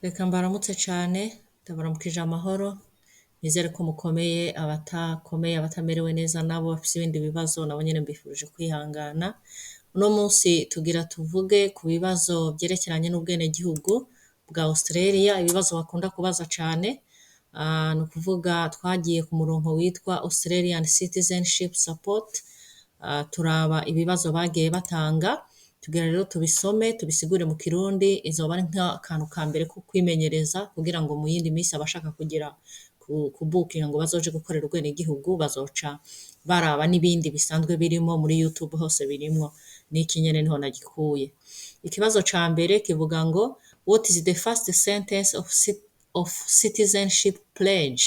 Reka mbaramutse cane, ndabaramukije amahoro, nizere ko mukomeye, abatakomeye, abatamerewe neza nabo bafise ibindi bibazo nabo nyene mbifurije kwihangana. Uno munsi tugira tuvuge ku bibazo vyerekeranye n'ubwenegihugu bwa Australia, ibibazo bakunda kubaza cane, ni ukuvuga twagiye ku murongo witwa Australian Citizenship Support, turaba ibibazo bagiye batanga, tugira rero tubisome, tubisigure mu Kirundi, izoba ari nk'akantu ka mbere ko kwimenyereza kugira ngo mu yindi minsi abashaka kugira kubukinga ngo bazoje gukorera ubwenegihugu bazoca baraba n'ibindi bisanzwe birimo muri YouTube hose birimwo, n'iki nyene niho nagikuye. Ikibazo ca mbere kivuga ngo what is the first sentence of citizenship pledge?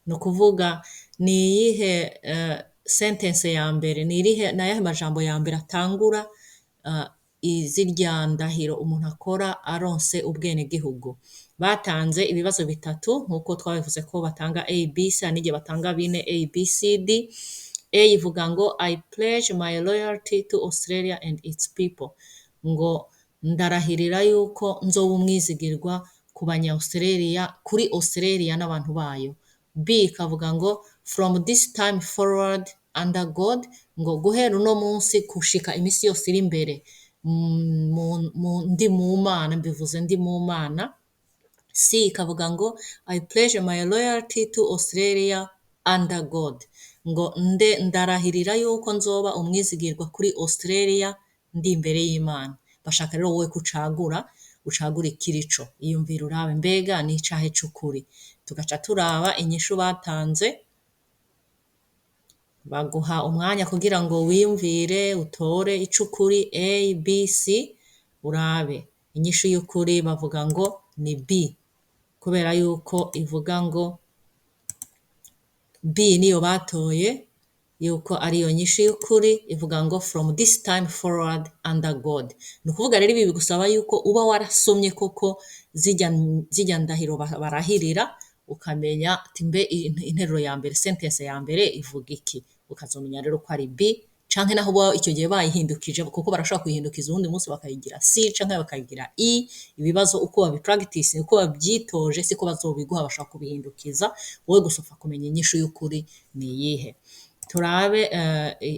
Ni ukuvuga ni iyihe sentence ya mbere, ni ayahe majambo ya mbere atangura zirya ndahiro umuntu akora aronse ubwenegihugu. Batanze ibibazo bitatu nk'uko twabivuze ko batanga A, B, C, n'igihe batanga bine A, B, C, D. A ivuga ngo I pledge my loyalty to Australia and its people. Ngo ndarahirira yuko nzoba umwizigirwa ku banya-Australia, kuri Australia n'abantu bayo. B ikavuga ngo from this time forward under God, ngo guhera uno munsi gushika imisi yose iri imbere ndi mu Mana, mbivuze ndi mu Mana. C ikavuga ngo I pledge my loyalty to Australia under God, ngo ndarahirira yuko nzoba umwizigirwa kuri Australia ndi imbere y'Imana. Bashaka rero wowe ucagura ikirico, iyumvira urabe mbega ni icahe c'ukuri. Tugaca turaba inyishu batanze, baguha umwanya kugira ngo wiyumvire utore icukuri A, B, C, urabe. Inyishu y'ukuri bavuga ngo ni B, kubera yuko ivuga ngo B niyo batoye yuko ariyo nyishu y'ukuri, ivuga ngo from this time forward under God. Ni ukuvuga rero ibi bigusaba yuko uba warasomye koko zirya ndahiro barahirira, ukamenya ati mbe interuro ya mbere, sentence ya mbere ivuga iki, ukazomenya rero ko ari B, canke naho bo icyo gihe bayihindukije kuko barashobora kuyihindukiza uwundi munsi bakayigira C canke bakayigira I. Ibibazo uko babipractice, uko bavyitoje siko bazobiguha, bashobora kubihindukiza, wowe gusa upfa kumenya inyishu y'ukuri ni iyihe. Turabe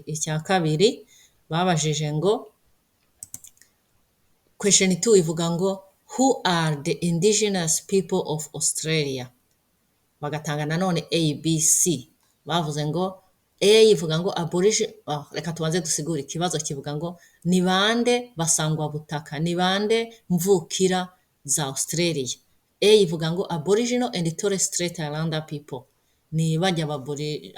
icya kabiri babajije ngo question 2 ivuga ngo who are the indigenous people of Australia? Bagatanga nanone A, B, C. Bavuze ngo A ivuga ngo reka tubanze dusigure ikibazo, kivuga ngo ni bande basangwa butaka, ni bande mvukira za Australia. A ivuga ngo Aboriginal and Torres Strait Islander people, ni bajya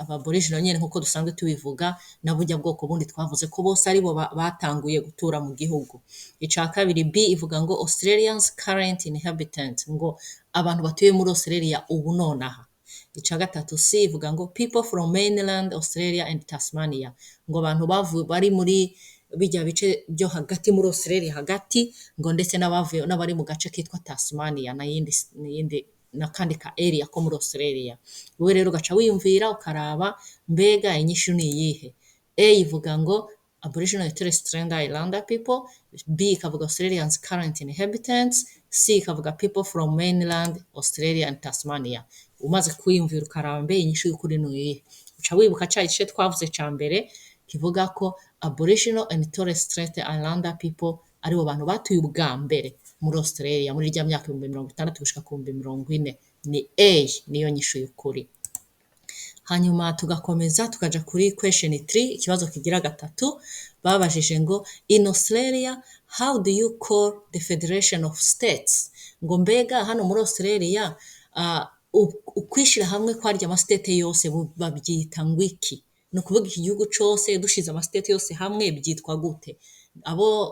aboriginal nyene nkuko dusanzwe tubivuga, na burya bwoko bundi twavuze ko bose aribo batanguye gutura mu gihugu. Ica kabiri B ivuga ngo Australians current inhabitants, ngo abantu batuye muri Australia ubu nonaha. Ica gatatu C ivuga ngo people from mainland Australia and Tasmania, ngo abantu bari muri bijya bice byo hagati muri Australia hagati, ngo ndetse n'abari mu gace kitwa Tasmania n'iyindi n'akandi ka area ko muri Australia. Wowe rero ugaca wiyumvira ukaraba mbega inyishu ni iyihe. A ivuga ngo Aboriginal and Torres Strait Islander people, B ikavuga Australians current inhabitants, C ikavuga people from mainland Australia and Tasmania. Umaze kwiyumvira ukaraba mbe inyishu y'ukuri ni iyihe, uca wibuka ca gice twavuze ca mbere kivuga ko Aboriginal and Torres Strait Islander people aribo bantu batuye ubwa mbere muri Australia muri rya myaka 60 gushika ku 40. Ni A niyo nyishu y'ukuri. Hanyuma tugakomeza tukaja kuri question 3, ikibazo kigira gatatu. Babajije ngo in Australia how do you call the Federation of States? Ngo mbega hano muri Australia ukwishira hamwe kwarya amastate yose babyita ngwiki. Ni ukuvuga iki gihugu cose dushize amastate yose hamwe byitwa gute?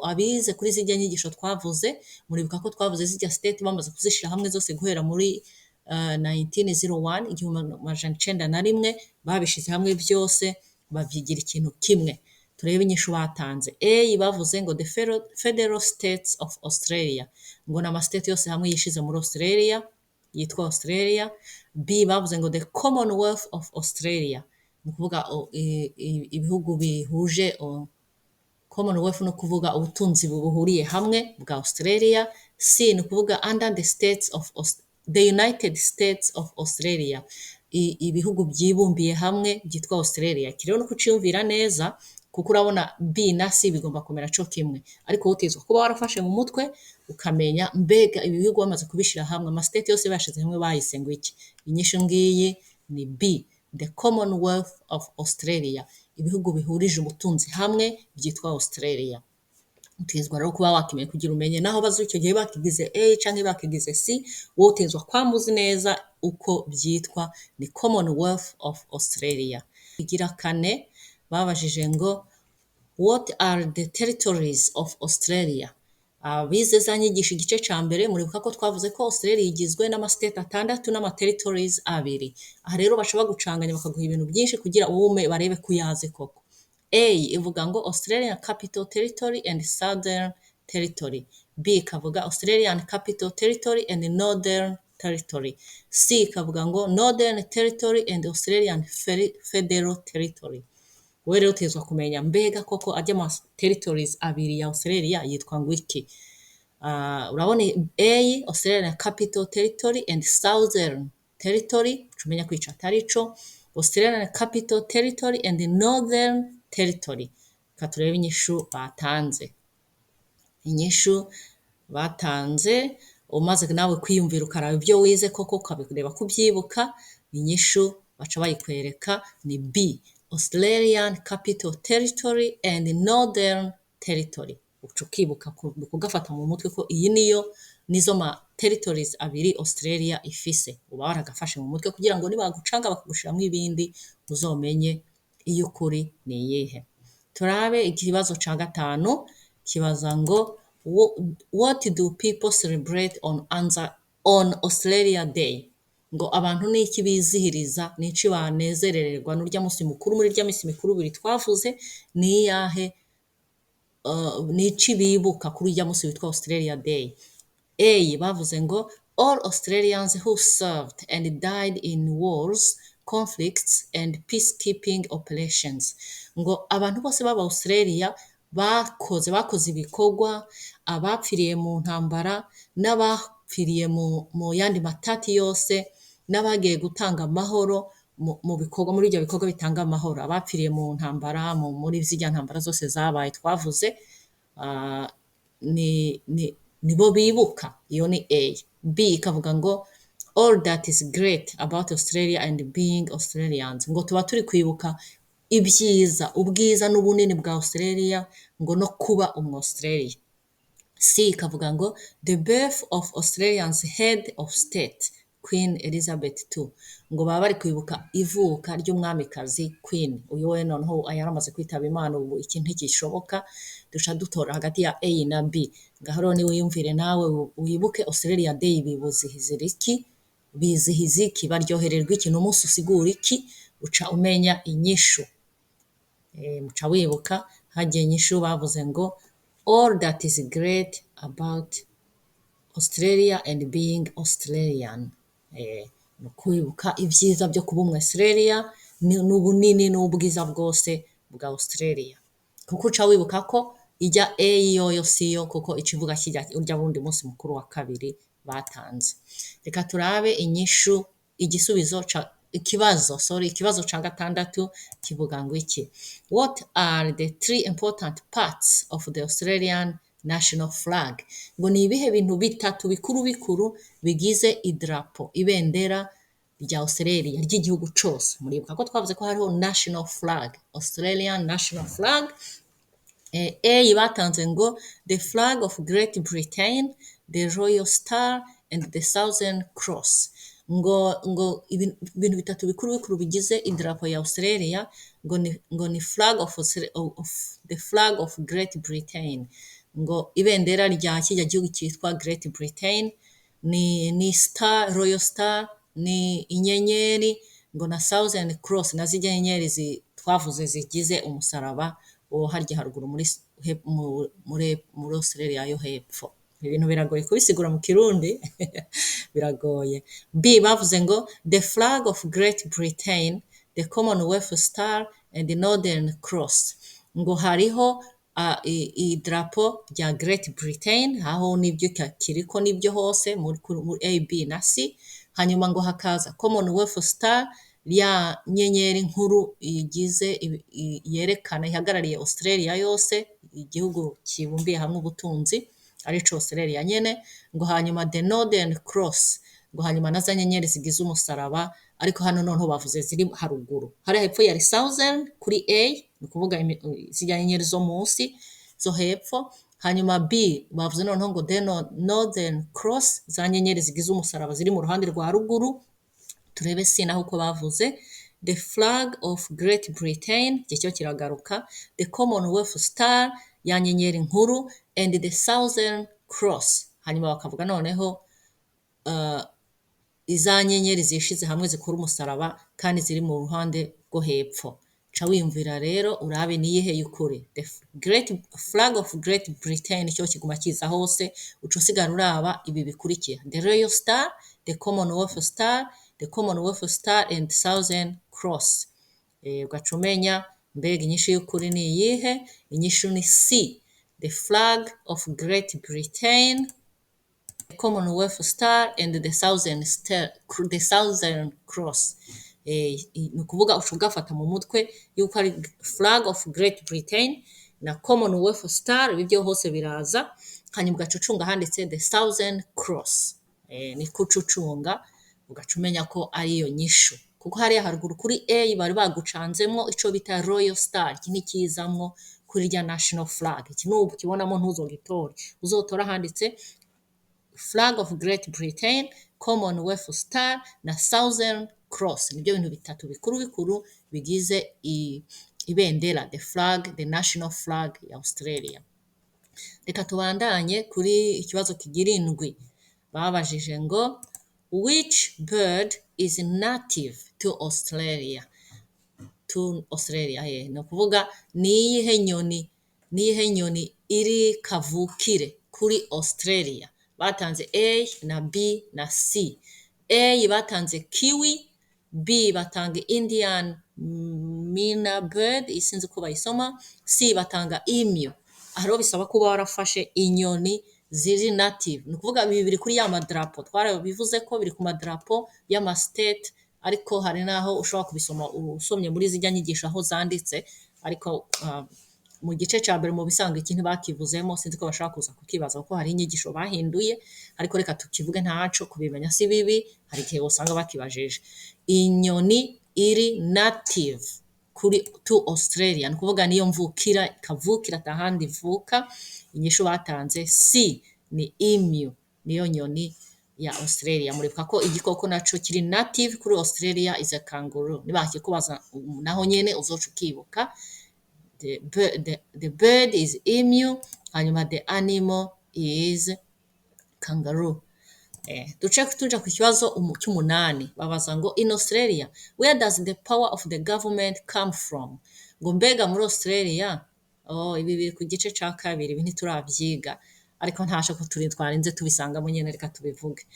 Abize kuri zijya nyigisho twavuze, muribuka ko twavuze zijya state bamaze kuzishira hamwe zose guhera muri 1901, 1901 babishize hamwe byose bavyigira ikintu kimwe. Turebe inyishu batanze. A bavuze ngo the Federal States of Australia, ngo na state yose hamwe yishize muri Australia yitwa Australia. B bavuze ngo the Commonwealth of Australia, ni ukuvuga ibihugu bihuje Commonwealth no kuvuga ubutunzi buhuriye hamwe bwa Australia. C ni kuvuga under the United States of Australia, ibihugu byibumbiye hamwe byitwa Australia. Kirero no kuciyumvira neza kuko urabona B na C bigomba kumera cyo kimwe, ariko utezwa kuba warafashe mu mutwe ukamenya mbega ibi bihugu bamaze kubishira hamwe, ama state yose bashize hamwe bayise ngo iki. Inyishu ngiyi ni B, the Commonwealth of Australia, ibihugu bihurije ubutunzi hamwe byitwa Australia. Utezwa rero kuba wakimeye kugira umenye naho bazi icyo gihe bakigize A canke bakigize C, wowe utezwa kwamuzi neza uko byitwa ni Commonwealth of Australia. Igira kane babajije ngo what are the territories of Australia? Bize za nyigisho igice ca mbere muribuka ko twavuze ko Australia igizwe n'amastate 6 n'ama-territories 2. Aha rero baca bagucanganya bakaguha ibintu byinshi kugira uwume barebe kuyaze koko. A ivuga ngo Australian Capital Territory and Southern Territory. B ikavuga Australian Capital Territory and Northern Territory. C ikavuga ngo Northern Territory and Australian Federal Territory. Wewe rero utezwa kumenya mbega koko ajya ama territories abiri ya Australia yitwa ngo iki. Urabona A Australian Capital Territory and Southern Territory, tumenya kwica atarico. Australian Capital Territory and Northern Territory. Katurebe inyishu batanze. Inyishu batanze umaze nawe kwiyumvira ukaraba ibyo wize koko ukabireba kubyibuka, inyishu baca bayikwereka ni B, Australian Capital Territory and Northern Territory. Ukibuka kugafata mu mutwe ko iyi nizo ma territories abiri Australia ifise, uba waragafashe mu mutwe kugira ngo nibagucanga bakagushiramo ibindi uzomenye iyo kuri ni iyihe. Turabe ikibazo ca gatanu kibaza ngo what do people celebrate on Australia Day? Ngo abantu niki bizihiriza, niki banezerererwa n'urya munsi mukuru. Muri rya minsi mikuru biri twavuze ni yahe, niki bibuka kuri rya munsi witwa Australia Day. A bavuze ngo all Australians who served and died in wars, conflicts and peacekeeping operations. Ngo abantu bose baba Australia bakoze ibikorwa, abapfiriye mu ntambara n'abapfiriye mu yandi matati yose, n'abagiye gutanga amahoro mu bikorwa, muri ibyo bikorwa bitanga amahoro, abapfiriye mu ntambara, muri zirya ntambara zose zabaye twavuze, nibo bibuka. Iyo ni A. B ikavuga ngo all that is great about Australia and being Australians. Ngo tuba turi kwibuka ibyiza, ubwiza n'ubunini bwa Australia, ngo no kuba Australia. C ikavuga ngo the birth of Australians head of state Queen Elizabeth II. Ngo baba bari kwibuka ivuka ry'umwamikazi Queen. Uyu we noneho yaramaze kwitaba Imana, ubu ikintu ntikishoboka, duca dutora hagati ya A na B. Ngahoro ni wiyumvire nawe wibuke Australia Day bizihiza iki, baryohererwa iki, n'umunsi usigura iki, uca umenya inyishu. Muca wibuka hagiye inyishu bavuze ngo all that is great about Australia and being Australian. Kwibuka ibyiza byo kuba Australia n'ubunini n'ubwiza bwose bwa Australia. Kuko uca wibuka ko ijya A yoyo siyo, kuko ikivuga kijya urya bundi munsi mukuru wa kabiri batanze. Reka turabe inyishu, ikibazo ca gatandatu kivuga ngo iki. What are the 3 important parts of the Australian national flag? Ngo ni ibihe bintu bitatu bikuru bigize idrapo, ibendera rya Australia ry'igihugu cose. Muribuka ko twavuze ko hariho national flag, Australian national flag. A batanze ngo the flag of Great Britain, the Royal Star and the Southern Cross. Ngo ibintu bitatu bikuru bigize idrapo ya Australia, ngo ni flag of the flag of Great Britain. Ngo ibendera rya kijya gihugu cyitwa Great Britain ni Star, Royal Star, ni inyenyeri, ngo na Southern Cross na zijya nyenyeri twavuze zigize umusaraba wo harya haruguru muri Australia yo hepfo. Ibintu biragoye kubisigura mu Kirundi biragoye. B bavuze ngo the flag of Great Britain, the Commonwealth Star and the Northern Cross. Ngo hariho idarapo rya Great Britain aho nibyo kiriko nibyo hose muri A, B na C. Hanyuma ngo hakaza Commonwealth Star ya nyenyeri nkuru igize yerekana ihagarariye Australia yose, igihugu kibumbiye hamwe ubutunzi arico Australia nyene. Ngo hanyuma the Northern Cross, ngo hanyuma na za nyenyeri zigize umusaraba, ariko hano noneho bavuze ziri haruguru. Hari hepfo yari Southern kuri A, ni kuvuga zijya nyenyeri zo munsi zo hepfo. Hanyuma B bavuze noneho ngo the Northern Cross, za nyenyeri zigize umusaraba ziri mu ruhande rwa ruguru. Turebe C naho uko bavuze. The flag of Great Britain, cyo kiragaruka. The Commonwealth Star, ya nyenyeri nkuru, and the Southern Cross. Hanyuma bakavuga noneho iza nyenyeri zishize hamwe zikora umusaraba kandi ziri mu ruhande rwo hepfo. Ca wiyumvira rero urabe niyihe y'ukuri. The flag of Great Britain cyo kiguma kiza hose, uca usigara uraba ibi bikurikira: the Royal Star, the Commonwealth Star, the Commonwealth Star and Southern Cross. Ugaca umenya mbega inyishu y'ukuri ni iyihe. Inyishu ni C, the flag of Great Britain, the Commonwealth Star and the Southern Cross. Ni ukuvuga uca ugafata mu mutwe yuko ari flag of Great Britain na Commonwealth Star, ibyo hose biraza. Hanyuma ugaca ucunga handitse the Southern Cross. Ni kucucunga ugaca umenya ko ari iyo nyishu, kuko hariya haruguru kuri A bari bagucanzemo ico bita Royal Star, iki ntikizamwo kuri rya national flag. Iki nubu kibonamo ntuzogitore, uzotora handitse flag of Great Britain, Commonwealth Star na Southern Cross. Nibyo bintu bitatu bikuru bikuru bigize ibendera, the flag, the national flag ya Australia. Reka tubandanye kuri ikibazo kigira indwi. Babajije ngo which bird is native to Australia? To Australia, ni ukuvuga niyihe nyoni iri kavukire kuri Australia. Batanze A na B na C. A batanze kiwi, B batanga Indian Myna bird, isinzi ko bayisoma, C batanga emu. Aharo bisaba kuba warafashe inyoni ziri native. Ni ukuvuga biri kuri ya madrapo, twarabivuze ko biri ku madrapo y'ama state, ariko hari naho ushobora kubisoma usomye muri zijya nyigisho aho zanditse, ariko mu gice cya mbere mu bisanga ikintu bakivuzemo sinzi ko bashaka kuza kukibaza kuko hari inyigisho bahinduye, ariko reka tukivuge ntaco, kubimenya si bibi, hari igihe usanga bakibajije. Inyoni iri native to Australia, ni ukuvuga niyo mvukira, ikavukira atahandi ivuka. Inyishu batanze C ni emu, niyo nyoni ya Australia. Muribuka ko igikoko naco kiri native kuri Australia is a kangaroo. Nibakikubaza naho nyene uzoca ukibuka. The bird is emu, hanyuma the animal is kangaroo. Tuja ku kibazo cy'umunani. Babaza ngo in Australia, where does the power of the government come from? Ngo mbega muri Australia, ibi biri ku gice ca kabiri, ibi ntituravyiga, ariko ntasho ko twarinze tubisangamo nyene, reka tubivuge.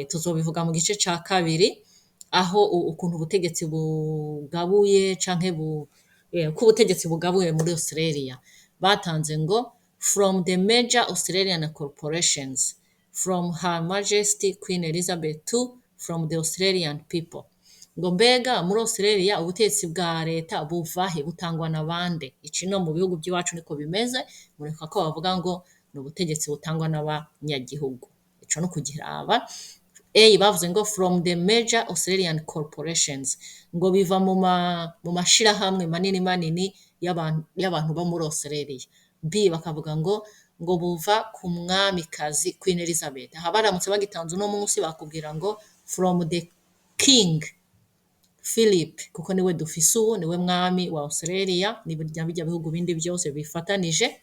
Tuzobivuga mu gice ca kabiri, aho ukuntu ubutegetsi bugabuye canke ko ubutegetsi bugabuye muri Australia. Batanze ngo from the major Australian corporations, from Her Majesty Queen Elizabeth II, from the Australian people. Ngo mbega muri Australia ubutegetsi bwa leta buvahe, butangwa na bande? Ici no mu bihugu by'iwacu niko bimeze, mureka ko bavuga ngo ni ubutegetsi butangwa n'abanyagihugu. Ico no kugiraba. A bavuze ngo from the major Australian corporations, ngo biva mu mashirahamwe manini y'abantu bo muri Australia. B bakavuga ngo buva ku mwamikazi Queen Elizabeth. Aha baramutse bagitanze uno munsi bakubwira ngo from the King Philip, kuko niwe dufise ubu, niwe mwami wa Australia, bijya bihugu bindi byose bifatanije.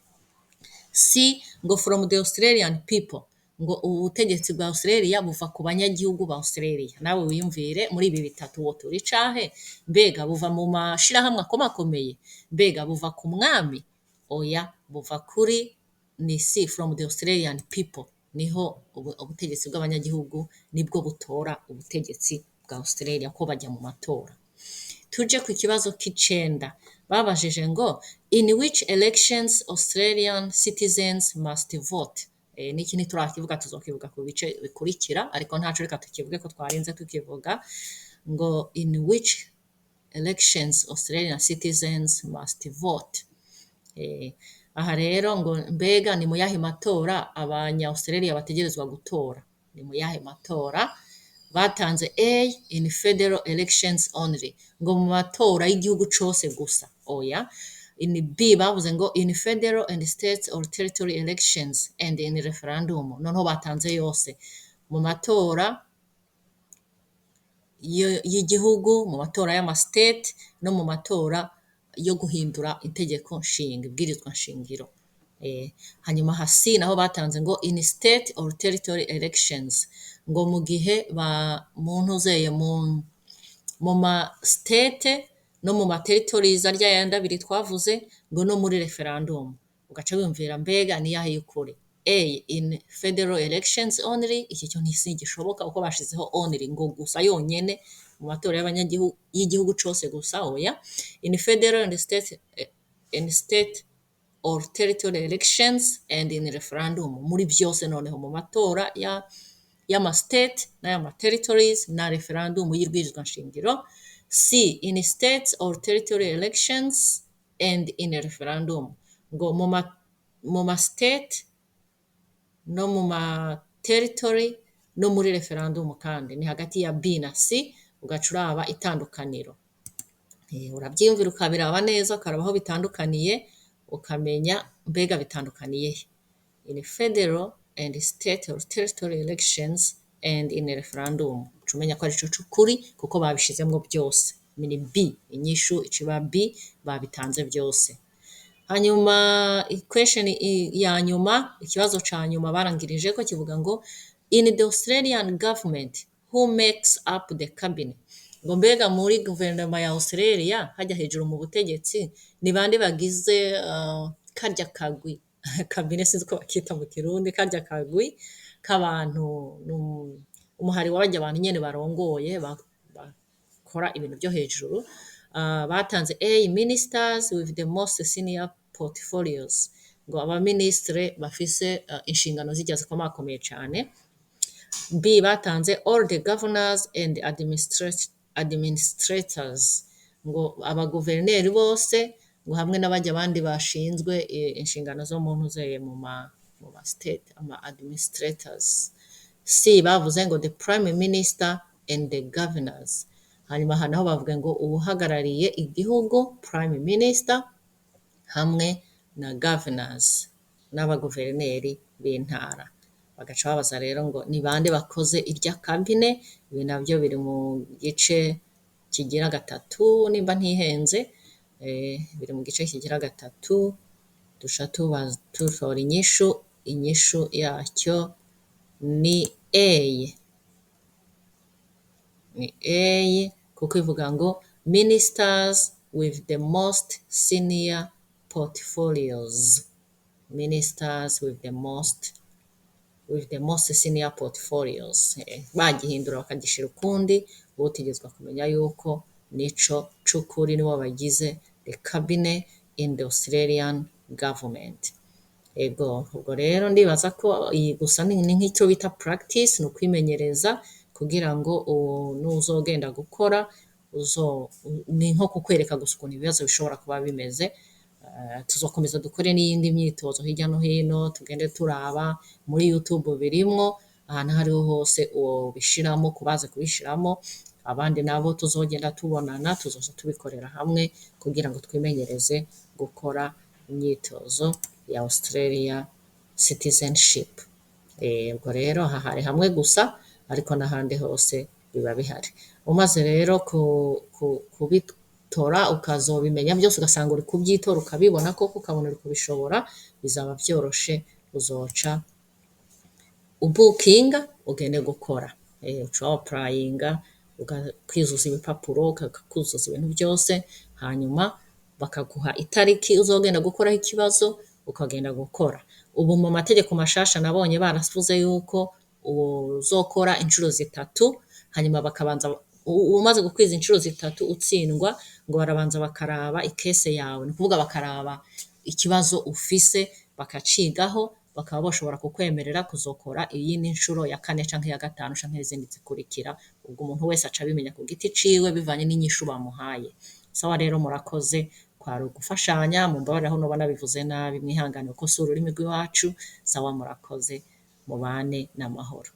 C ngo from the Australian people, ngo ubutegetsi bwa Australia buva ku banyagihugu ba Australia. Nawe wiyumvire muri ibi bitatu wo turi cahe, mbega buva mu mashirahamwe akomakomeye, mbega buva ku mwami? Oya, buva kuri ni C, from the Australian people, niho ubutegetsi bw'abanyagihugu nibwo butora ubutegetsi bwa Australia ko bajya mu matora. Tuje ku kibazo k'icenda. Babajije ngo in which elections Australian citizens must vote. Niki ntiturakivuga, tuzokivuga ku bice bikurikira, ariko ntaco reka tukivuge ko twarinze tukivuga ngo in which elections Australian citizens must vote. Aha rero ngo mbega ni mu yahe matora abanya-Australia bategerezwa gutora, ni mu yahe matora? Batanze A, in federal elections only, ngo mu matora y'igihugu cose gusa, oya. In B bavuze ngo in federal and state or territory elections and in referendum, noneho batanze yose, mu matora y'igihugu, mu matora y'amastate no mu matora yo guhindura itegeko nshinga, ibwirizwa nshingiro. Hanyuma hasi naho batanze ngo in state or territory elections, ngo mu gihe muntu uzeye mu ma state no mu ma territories arya yandi abiri twavuze, ngo no muri referendum. Ugaca wiyumvira mbega ni yahe y'ukuri? A, in federal elections only, iki cyo gishoboka uko bashizeho only, ngo gusa yonyene mu matora y'igihugu cose gusa, oya. In federal and state or territory elections and in referendum, muri byose noneho mu matora y'ama state n'ayama territories na referendum y'ibwirizwa nshingiro. C, in states or territory elections and in a referendum, ngo mu ma state no mu ma territory no muri referendum, kandi ni hagati ya B na C, ugaca uraba itandukaniro. Urabyiyumvira ukabiraba neza, ukaraba aho bitandukaniye, ukamenya mbega bitandukaniye in federal and state or territory elections and in a referendum. Umenya ko ari cyo cy'ukuri kuko babishizemo byose. Ni B, inyishu iciba B, babitanze byose. Hanyuma question ya nyuma, ikibazo ca nyuma barangirije ko kivuga ngo in the Australian government who makes up the cabinet, ngo mbega muri guverinoma ya Australia hajya hejuru mu butegetsi ni bande bagize karya kagwi cabinet, sinzi ko bakita mu Kirundi, karya kagwi k'abantu, umuhari w'abajya abantu nyene barongoye bakora ibintu byo hejuru. Batanze A, ministers with the most senior portfolios, ngo abaministre bafise inshingano zijya zikomakomeye cyane. B, batanze all the governors and administrators, ngo abaguverineri bose, ngo hamwe n'abajya abandi bashinzwe inshingano zo mu ntuzeye mu ma state, ama administrators. C, bavuze ngo the prime minister and the governors. Hanyuma hanaho bavuga ngo ubuhagarariye igihugu prime minister hamwe na governors n'abaguverineri b'intara. Bagaca babaza rero ngo ni bande bakoze irya cabinet. Ibi nabyo biri mu gice kigira gatatu nimba ntihenze, biri mu gice kigira gatatu. Dusha tutora inyishu yacyo ni A, ni A, kuko ivuga ngo ministers with the most senior portfolios, ministers with the most senior portfolios. Bagihindura bakagishira ukundi, utegezwa kumenya yuko nico c'ukuri, nibo bagize the cabinet in the Australian government. Ubwo rero ndibaza ko iyi gusa ni nk'icyo bita practice, ni ukwimenyereza kugira ngo n'uzogenda gukora ni nko kukwereka gusa ukuntu ibibazo bishobora kuba bimeze. Tuzokomeza dukore n'iyindi myitozo hirya no hino, tugende turaba muri YouTube birimwo, ahantu hariho hose ubishiramo, kubaze kubishiramo. Abandi nabo tuzogenda tubonana, tuzoza tubikorera hamwe kugira ngo twimenyereze gukora imyitozo ya Australia citizenship. Ubwo rero aha hari hamwe gusa, ariko n'ahandi hose biba bihari. Umaze rero kubitora ukazobimenya byose, ugasanga uri kubyitora ukabibona koko, ukabona uri kubishobora, bizaba byoroshe. Uzoca ubukinga ugende gukora, uca applyinga, ukwizuza ibipapuro, ukakuzuza ibintu byose, hanyuma bakaguha itariki uzogenda gukoraho ikibazo, ukagenda gukora. Ubu mu mategeko mashasha nabonye baravuze yuko uzokora inshuro 3, hanyuma bakabanza umaze gukwiza inshuro 3 utsindwa, ngo barabanza bakaraba ikese yawe, ni ukuvuga bakaraba ikibazo ufise bakacigaho, bakaba bashobora kukwemerera kuzokora iyindi nshuro ya kane canke ya gatanu canke izindi zikurikira, ubwo umuntu wese aca abimenya ku giti ciwe bivanye n'inyishu bamuhaye. Sawa rero murakoze, kwari ugufashanya, mumbabarire aho noba nabivuze nabi, mwihangane kuko si ururimi rw'iwacu. Sawa murakoze, mubane n'amahoro.